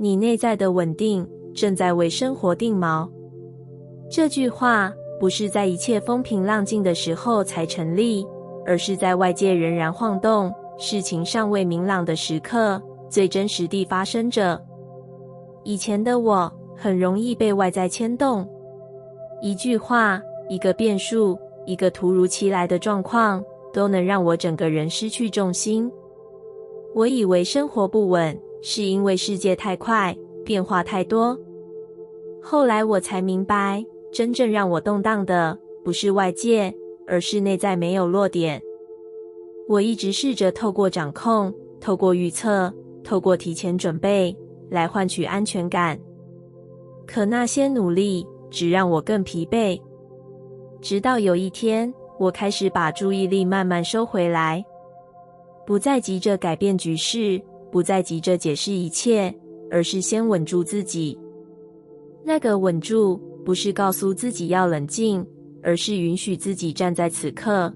你内在的稳定正在为生活定锚。这句话不是在一切风平浪静的时候才成立，而是在外界仍然晃动、事情尚未明朗的时刻，最真实地发生着。以前的我很容易被外在牵动，一句话、一个变数、一个突如其来的状况，都能让我整个人失去重心。我以为生活不稳，是因为世界太快，变化太多。后来我才明白，真正让我动荡的，不是外界，而是内在没有落点。我一直试着透过掌控，透过预测，透过提前准备，来换取安全感。可那些努力，只让我更疲惫。直到有一天，我开始把注意力慢慢收回来，不再急着改变局势，不再急着解释一切，而是先稳住自己。那个稳住，不是告诉自己要冷静，而是允许自己站在此刻。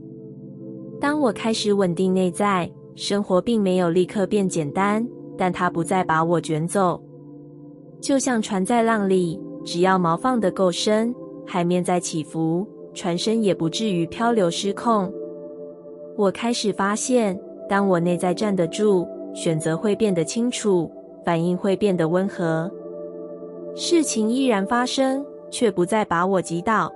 当我开始稳定内在，生活并没有立刻变简单，但它不再把我卷走。就像船在浪里，只要锚放得够深，海面在起伏，船身也不至于漂流失控。我开始发现，当我内在站得住，选择会变得清楚，反应会变得温和。事情依然发生，却不再把我击倒。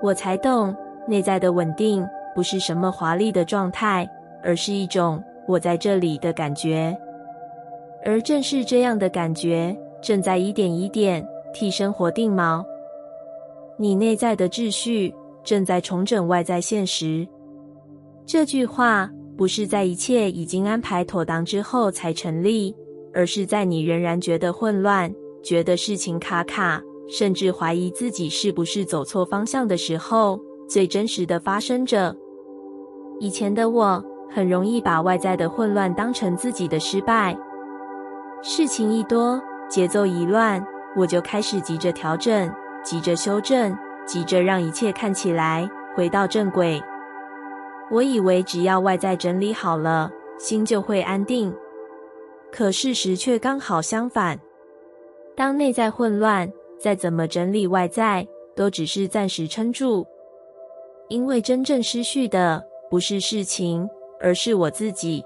我才懂，内在的稳定不是什么华丽的状态，而是一种我在这里的感觉。而正是这样的感觉，正在一点一点替生活定锚。你内在的秩序正在重整外在现实。这句话不是在一切已经安排妥当之后才成立，而是在你仍然觉得混乱，觉得事情卡卡，甚至怀疑自己是不是走错方向的时候，最真实的发生着。以前的我很容易把外在的混乱当成自己的失败，事情一多，节奏一乱，我就开始急着调整，急着修正，急着让一切看起来回到正轨。我以为只要外在整理好了，心就会安定。可事实却刚好相反。当内在混乱，再怎么整理外在，都只是暂时撑住。因为真正失序的，不是事情，而是我自己。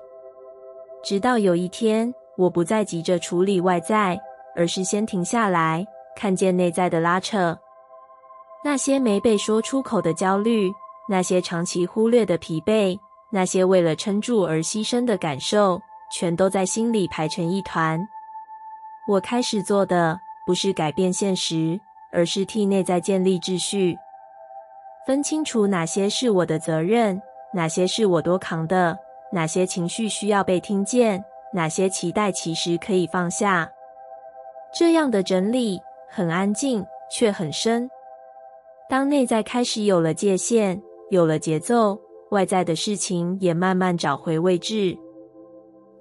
直到有一天，我不再急着处理外在，而是先停下来，看见内在的拉扯。那些没被说出口的焦虑，那些长期忽略的疲惫，那些为了撑住而牺牲的感受，全都在心里排成一团。我开始做的，不是改变现实，而是替内在建立秩序。分清楚哪些是我的责任，哪些是我多扛的，哪些情绪需要被听见，哪些期待其实可以放下。这样的整理很安静，却很深。当内在开始有了界限，有了节奏，外在的事情也慢慢找回位置。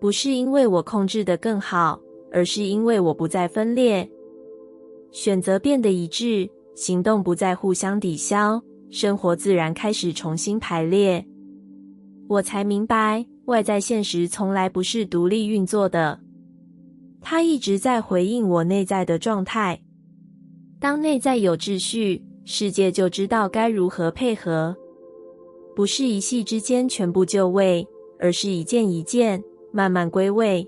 不是因为我控制得更好，而是因为我不再分裂。选择变得一致，行动不再互相抵消，生活自然开始重新排列。我才明白，外在现实从来不是独立运作的，它一直在回应我内在的状态。当内在有秩序，世界就知道该如何配合。不是一夕之间全部就位，而是一件一件慢慢归位。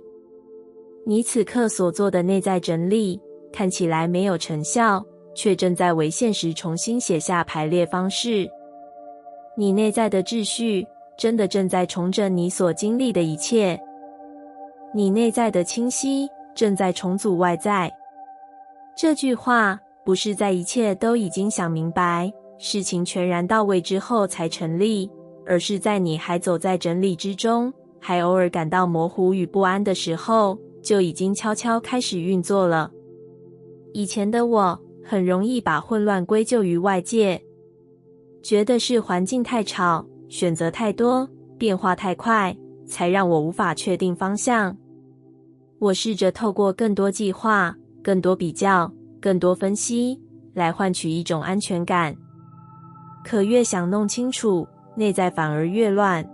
你此刻所做的内在整理，看起来没有成效，却正在为现实重新写下排列方式。你内在的秩序，真的正在重整你所经历的一切。你内在的清晰，正在重组外在。这句话不是在一切都已经想明白，事情全然到位之后才成立，而是在你还走在整理之中，还偶尔感到模糊与不安的时候，就已经悄悄开始运作了。以前的我很容易把混乱归咎于外界，觉得是环境太吵，选择太多，变化太快，才让我无法确定方向。我试着透过更多计划，更多比较，更多分析，来换取一种安全感。可越想弄清楚，内在反而越乱。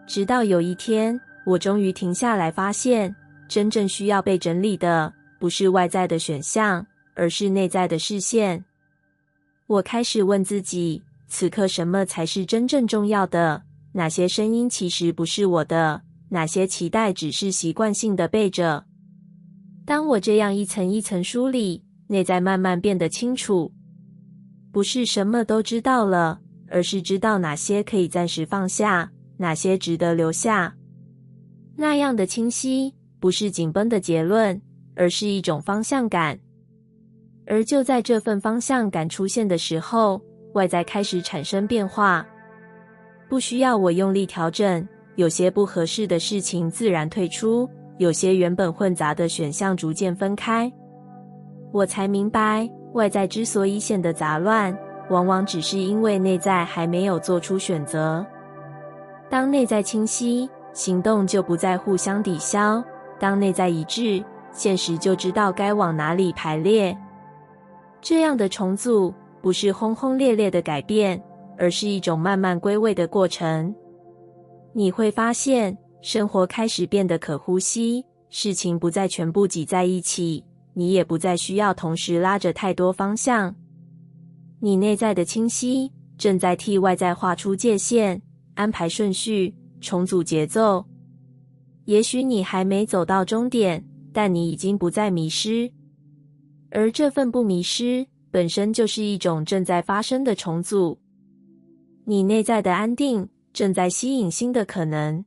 直到有一天，我终于停下来发现，真正需要被整理的，不是外在的选项，而是内在的视线。我开始问自己，此刻什么才是真正重要的？哪些声音其实不是我的？哪些期待只是习惯性的背着？当我这样一层一层梳理，内在慢慢变得清楚。不是什么都知道了，而是知道哪些可以暂时放下，哪些值得留下。那样的清晰，不是紧绷的结论，而是一种方向感。而就在这份方向感出现的时候，外在开始产生变化。不需要我用力调整，有些不合适的事情自然退出，有些原本混杂的选项逐渐分开。我才明白，外在之所以显得杂乱，往往只是因为内在还没有做出选择。当内在清晰，行动就不再互相抵消；当内在一致，现实就知道该往哪里排列。这样的重组，不是轰轰烈烈的改变，而是一种慢慢归位的过程。你会发现，生活开始变得可呼吸，事情不再全部挤在一起，你也不再需要同时拉着太多方向。你内在的清晰，正在替外在画出界限，安排顺序，重组节奏。也许你还没走到终点，但你已经不再迷失。而这份不迷失，本身就是一种正在发生的重组。你内在的安定，正在吸引新的可能。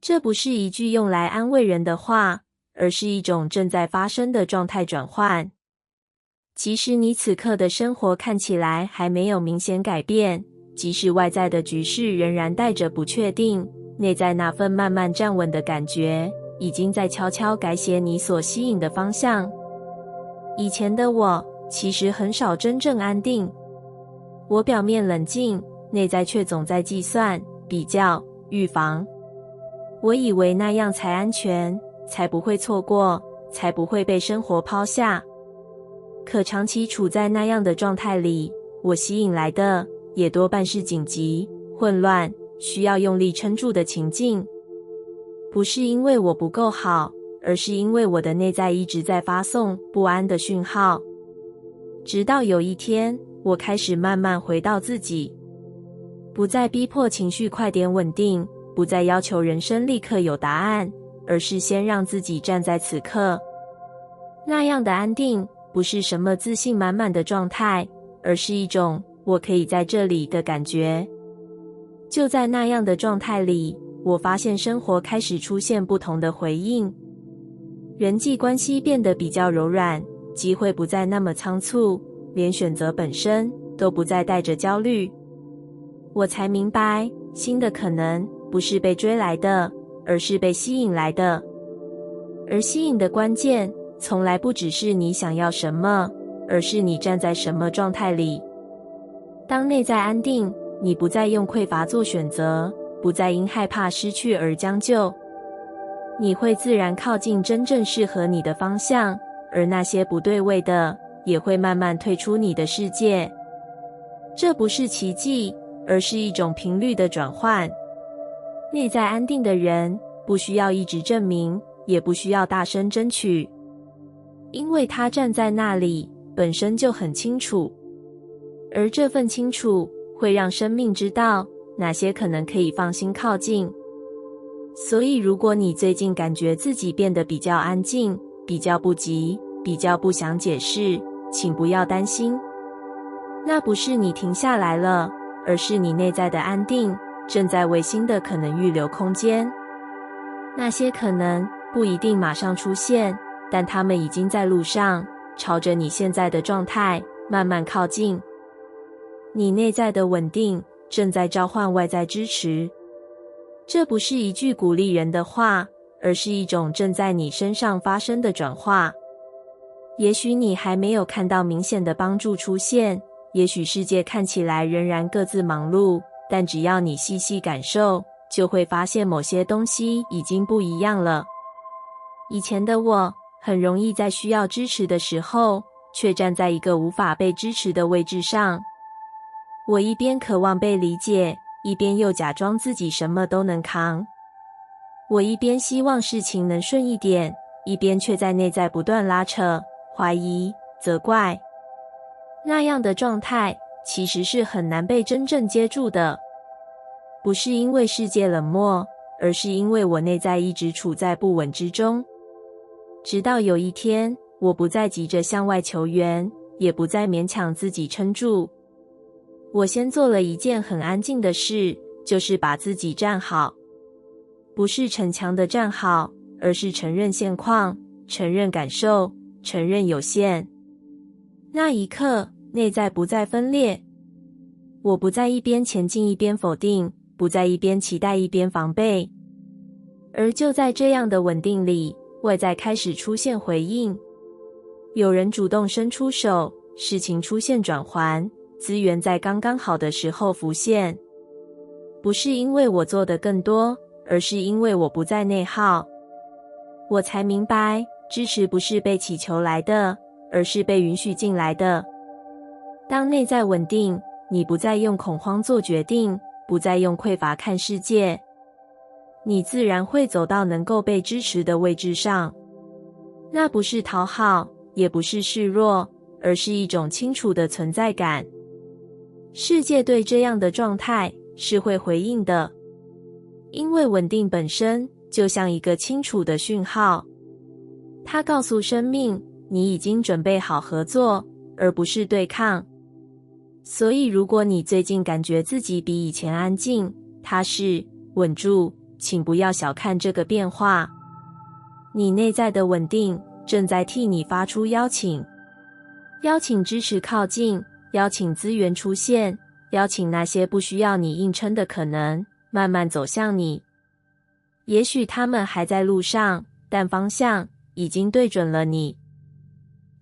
这不是一句用来安慰人的话，而是一种正在发生的状态转换。即使你此刻的生活看起来还没有明显改变，即使外在的局势仍然带着不确定，内在那份慢慢站稳的感觉，已经在悄悄改写你所吸引的方向。以前的我，其实很少真正安定。我表面冷静，内在却总在计算、比较、预防。我以为那样才安全，才不会错过，才不会被生活抛下。可长期处在那样的状态里，我吸引来的也多半是紧急、混乱，需要用力撑住的情境。不是因为我不够好，而是因为我的内在一直在发送不安的讯号。直到有一天，我开始慢慢回到自己，不再逼迫情绪快点稳定，不再要求人生立刻有答案，而是先让自己站在此刻。那样的安定，不是什么自信满满的状态，而是一种我可以在这里的感觉。就在那样的状态里，我发现生活开始出现不同的回应。人际关系变得比较柔软，机会不再那么仓促，连选择本身都不再带着焦虑。我才明白，新的可能不是被追来的，而是被吸引来的。而吸引的关键，从来不只是你想要什么，而是你站在什么状态里。当内在安定，你不再用匮乏做选择，不再因害怕失去而将就。你会自然靠近真正适合你的方向，而那些不对位的，也会慢慢退出你的世界。这不是奇迹，而是一种频率的转换。内在安定的人，不需要一直证明，也不需要大声争取，因为他站在那里，本身就很清楚。而这份清楚，会让生命知道，哪些可能可以放心靠近。所以如果你最近感觉自己变得比较安静，比较不急，比较不想解释，请不要担心。那不是你停下来了，而是你内在的安定，正在为新的可能预留空间。那些可能不一定马上出现，但它们已经在路上，朝着你现在的状态慢慢靠近。你内在的稳定，正在召唤外在支持。这不是一句鼓励人的话，而是一种正在你身上发生的转化。也许你还没有看到明显的帮助出现，也许世界看起来仍然各自忙碌，但只要你细细感受，就会发现某些东西已经不一样了。以前的我，很容易在需要支持的时候，却站在一个无法被支持的位置上。我一边渴望被理解，一边又假装自己什么都能扛。我一边希望事情能顺一点，一边却在内在不断拉扯、怀疑、责怪。那样的状态其实是很难被真正接住的，不是因为世界冷漠，而是因为我内在一直处在不稳之中。直到有一天，我不再急着向外求援，也不再勉强自己撑住。我先做了一件很安静的事，就是把自己站好。不是逞强的站好，而是承认现况，承认感受，承认有限。那一刻，内在不再分裂。我不再一边前进一边否定，不再一边期待一边防备。而就在这样的稳定里，外在开始出现回应。有人主动伸出手，事情出现转圜，资源在刚刚好的时候浮现。不是因为我做的更多，而是因为我不再内耗。我才明白，支持不是被祈求来的，而是被允许进来的。当内在稳定，你不再用恐慌做决定，不再用匮乏看世界，你自然会走到能够被支持的位置上。那不是讨好，也不是示弱，而是一种清楚的存在感。世界对这样的状态是会回应的，因为稳定本身就像一个清楚的讯号，它告诉生命，你已经准备好合作，而不是对抗。所以如果你最近感觉自己比以前安静、踏实、稳住，请不要小看这个变化。你内在的稳定正在替你发出邀请，邀请支持靠近，邀请资源出现，邀请那些不需要你硬撑的可能慢慢走向你。也许他们还在路上，但方向已经对准了你。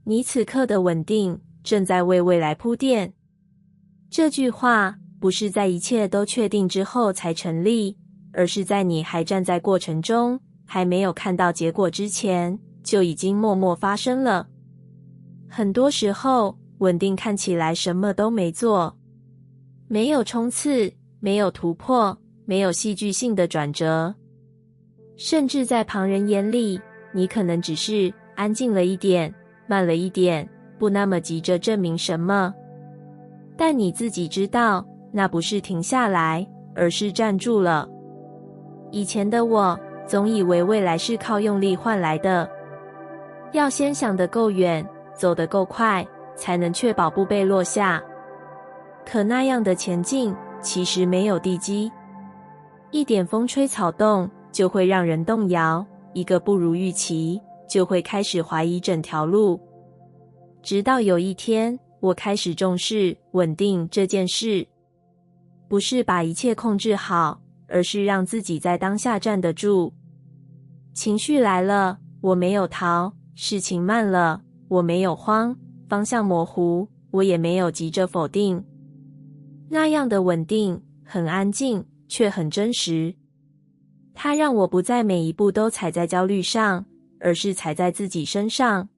你此刻的稳定正在为未来铺垫。这句话不是在一切都确定之后才成立，而是在你还站在过程中，还没有看到结果之前，就已经默默发生了。很多时候，稳定看起来什么都没做，没有冲刺，没有突破，没有戏剧性的转折，甚至在旁人眼里，你可能只是安静了一点，慢了一点，不那么急着证明什么。但你自己知道，那不是停下来，而是站住了。以前的我总以为未来是靠用力换来的，要先想得够远，走得够快，才能确保不被落下。可那样的前进其实没有地基，一点风吹草动就会让人动摇，一个不如预期就会开始怀疑整条路。直到有一天，我开始重视稳定这件事，不是把一切控制好，而是让自己在当下站得住。情绪来了，我没有逃；事情慢了，我没有慌；方向模糊，我也没有急着否定。那样的稳定很安静，却很真实。它让我不再每一步都踩在焦虑上，而是踩在自己身上。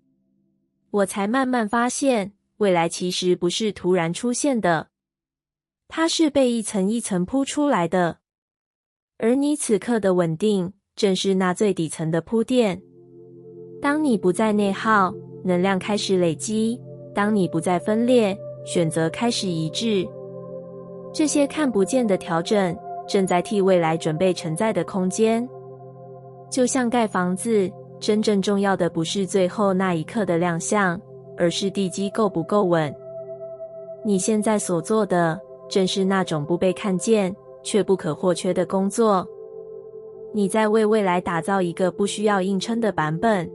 我才慢慢发现，未来其实不是突然出现的，它是被一层一层铺出来的。而你此刻的稳定，正是那最底层的铺垫。当你不再内耗，能量开始累积；当你不再分裂，选择开始一致。这些看不见的调整，正在替未来准备承载的空间。就像盖房子，真正重要的不是最后那一刻的亮相，而是地基够不够稳。你现在所做的，正是那种不被看见却不可或缺的工作。你在为未来打造一个不需要硬撑的版本，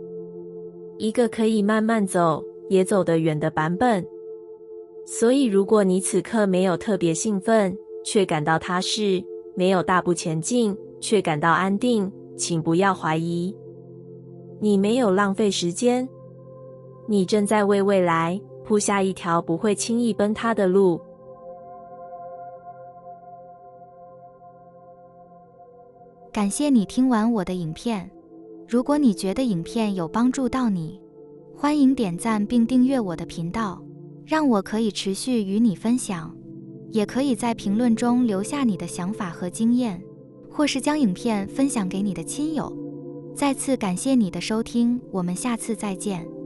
一个可以慢慢走也走得远的版本。所以如果你此刻没有特别兴奋，却感到踏实，没有大步前进，却感到安定，请不要怀疑。你没有浪费时间，你正在为未来铺下一条不会轻易崩塌的路。感谢你听完我的影片。如果你觉得影片有帮助到你，欢迎点赞并订阅我的频道，让我可以持续与你分享。也可以在评论中留下你的想法和经验，或是将影片分享给你的亲友。再次感谢你的收听，我们下次再见。